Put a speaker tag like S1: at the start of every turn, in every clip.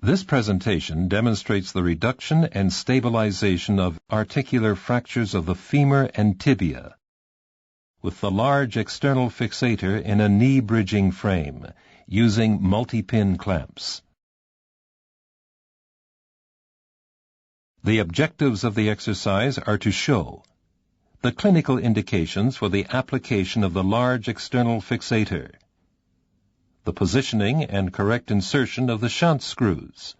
S1: This presentation demonstrates the reduction and stabilization of articular fractures of the femur and tibia with the large external fixator in a knee bridging frame using multi-pin clamps. The objectives of the exercise are to show the clinical indications for the application of the large external fixator, the positioning and correct insertion of the shunt screws,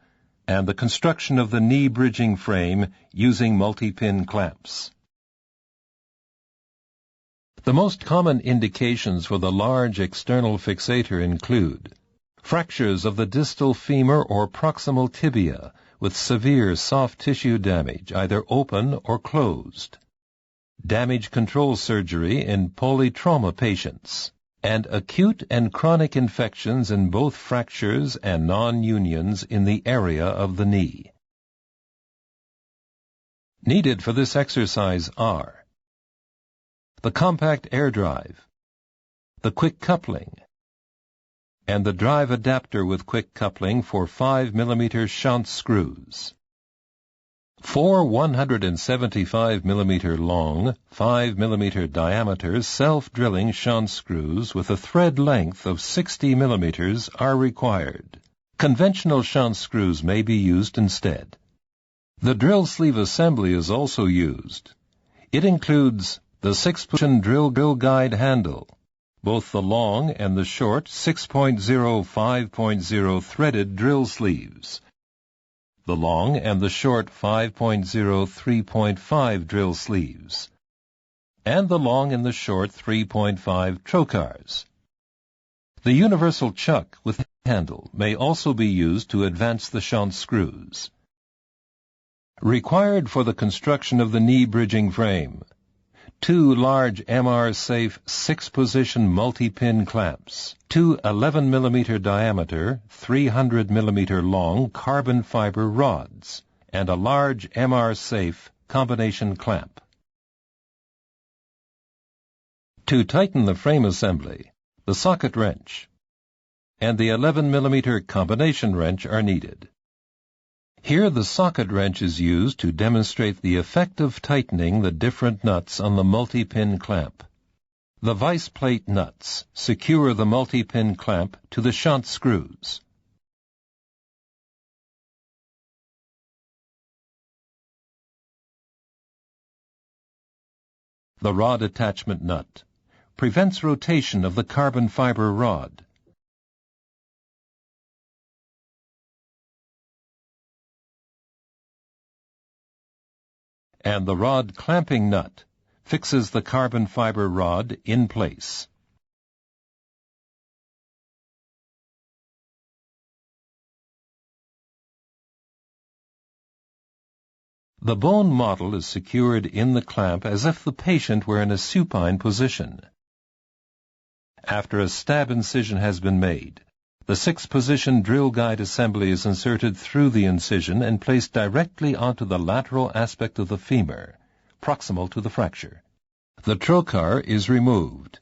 S1: and the construction of the knee bridging frame using multi-pin clamps. The most common indications for the large external fixator include fractures of the distal femur or proximal tibia with severe soft tissue damage, either open or closed, damage control surgery in polytrauma patients, and acute and chronic infections in both fractures and non-unions in the area of the knee. Needed for this exercise are the compact air drive, the quick coupling, and the drive adapter with quick coupling for 5 mm shunt screws. 4 175 mm long, 5 mm diameter self-drilling shunt screws with a thread length of 60 mm are required. Conventional shunt screws may be used instead. The drill sleeve assembly is also used. It includes the 6-position drill guide handle, both the long and the short 6.0 5.0 threaded drill sleeves, the long and the short 5.0 3.5 drill sleeves, and the long and the short 3.5 trocars. The universal chuck with handle may also be used to advance the shunt screws. Required for the construction of the knee bridging frame: 2 large MR-safe 6-position multi-pin clamps, 2 11 mm diameter, 300 mm long carbon fiber rods, and a large MR-safe combination clamp. To tighten the frame assembly, the socket wrench and the 11 mm combination wrench are needed. Here the socket wrench is used to demonstrate the effect of tightening the different nuts on the multi-pin clamp. The vice plate nuts secure the multi-pin clamp to the shunt screws. The rod attachment nut prevents rotation of the carbon fiber rod. And the rod clamping nut fixes the carbon fiber rod in place. The bone model is secured in the clamp as if the patient were in a supine position. After a stab incision has been made, the 6-position drill guide assembly is inserted through the incision and placed directly onto the lateral aspect of the femur, proximal to the fracture. The trocar is removed.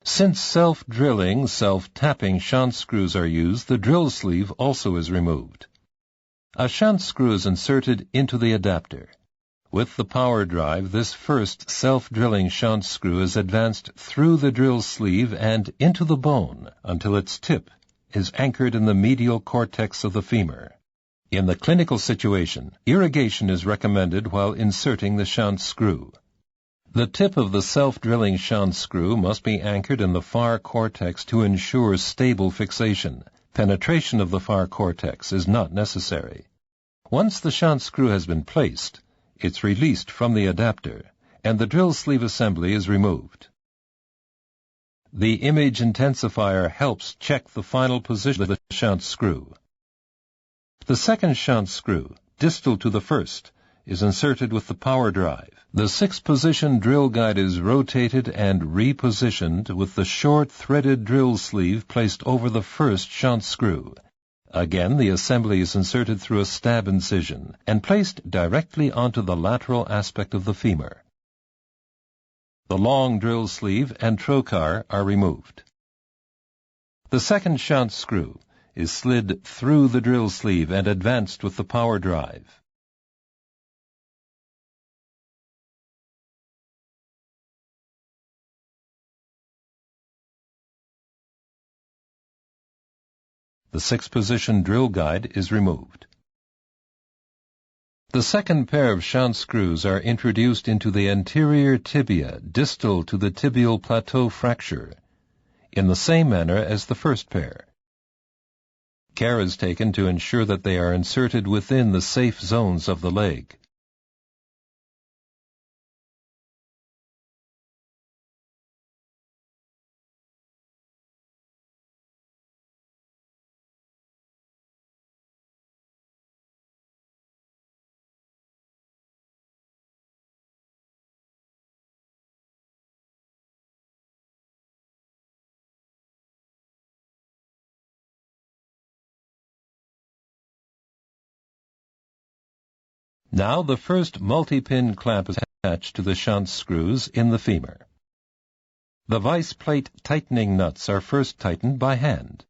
S1: Since self-drilling, self-tapping shunt screws are used, the drill sleeve also is removed. A shunt screw is inserted into the adapter. With the power drive, this first self-drilling shunt screw is advanced through the drill sleeve and into the bone until its tip is anchored in the medial cortex of the femur. In the clinical situation, irrigation is recommended while inserting the shunt screw. The tip of the self-drilling shunt screw must be anchored in the far cortex to ensure stable fixation. Penetration of the far cortex is not necessary. Once the shunt screw has been placed, it's released from the adapter, and the drill sleeve assembly is removed. The image intensifier helps check the final position of the shunt screw. The second shunt screw, distal to the first, is inserted with the power drive. The 6-position drill guide is rotated and repositioned with the short threaded drill sleeve placed over the first shunt screw. Again, the assembly is inserted through a stab incision and placed directly onto the lateral aspect of the femur. The long drill sleeve and trocar are removed. The second shunt screw is slid through the drill sleeve and advanced with the power drive. The 6-position drill guide is removed. The second pair of shunt screws are introduced into the anterior tibia distal to the tibial plateau fracture, in the same manner as the first pair. Care is taken to ensure that they are inserted within the safe zones of the leg. Now the first multi-pin clamp is attached to the shunt screws in the femur. The vice plate tightening nuts are first tightened by hand.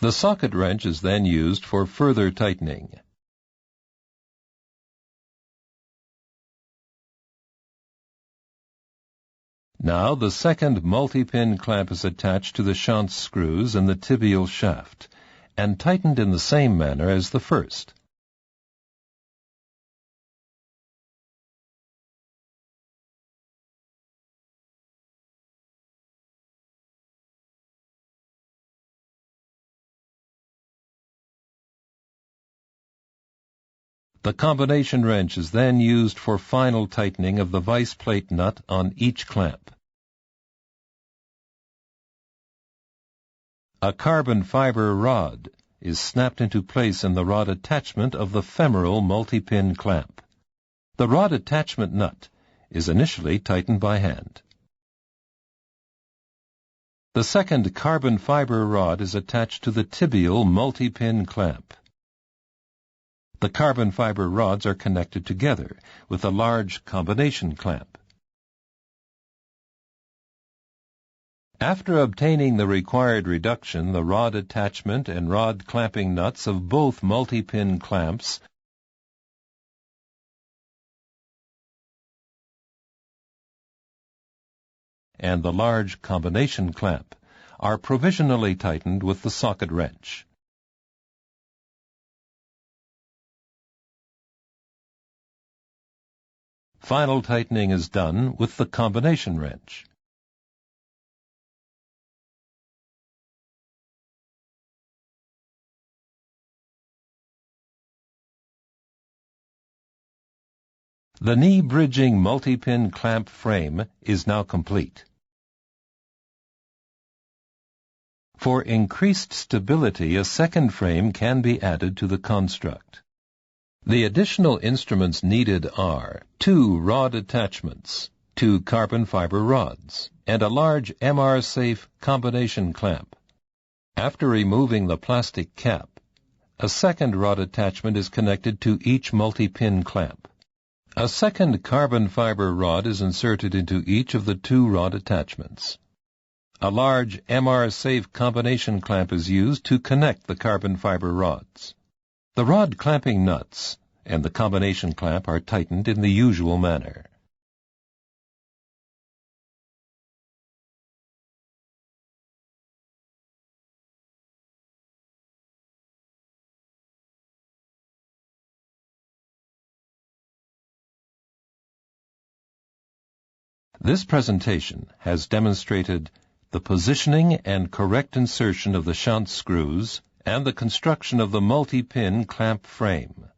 S1: The socket wrench is then used for further tightening. Now the second multi-pin clamp is attached to the shunt screws in the tibial shaft, and tightened in the same manner as the first. The combination wrench is then used for final tightening of the vice plate nut on each clamp. A carbon fiber rod is snapped into place in the rod attachment of the femoral multi-pin clamp. The rod attachment nut is initially tightened by hand. The second carbon fiber rod is attached to the tibial multi-pin clamp. The carbon fiber rods are connected together with a large combination clamp. After obtaining the required reduction, the rod attachment and rod clamping nuts of both multi-pin clamps and the large combination clamp are provisionally tightened with the socket wrench. Final tightening is done with the combination wrench. The knee-bridging multi-pin clamp frame is now complete. For increased stability, a second frame can be added to the construct. The additional instruments needed are 2 rod attachments, 2 carbon fiber rods, and a large MR-safe combination clamp. After removing the plastic cap, a second rod attachment is connected to each multi-pin clamp. A second carbon fiber rod is inserted into each of the 2 rod attachments. A large MR-safe combination clamp is used to connect the carbon fiber rods. The rod clamping nuts and the combination clamp are tightened in the usual manner. This presentation has demonstrated the positioning and correct insertion of the shunt screws and the construction of the multi-pin clamp frame.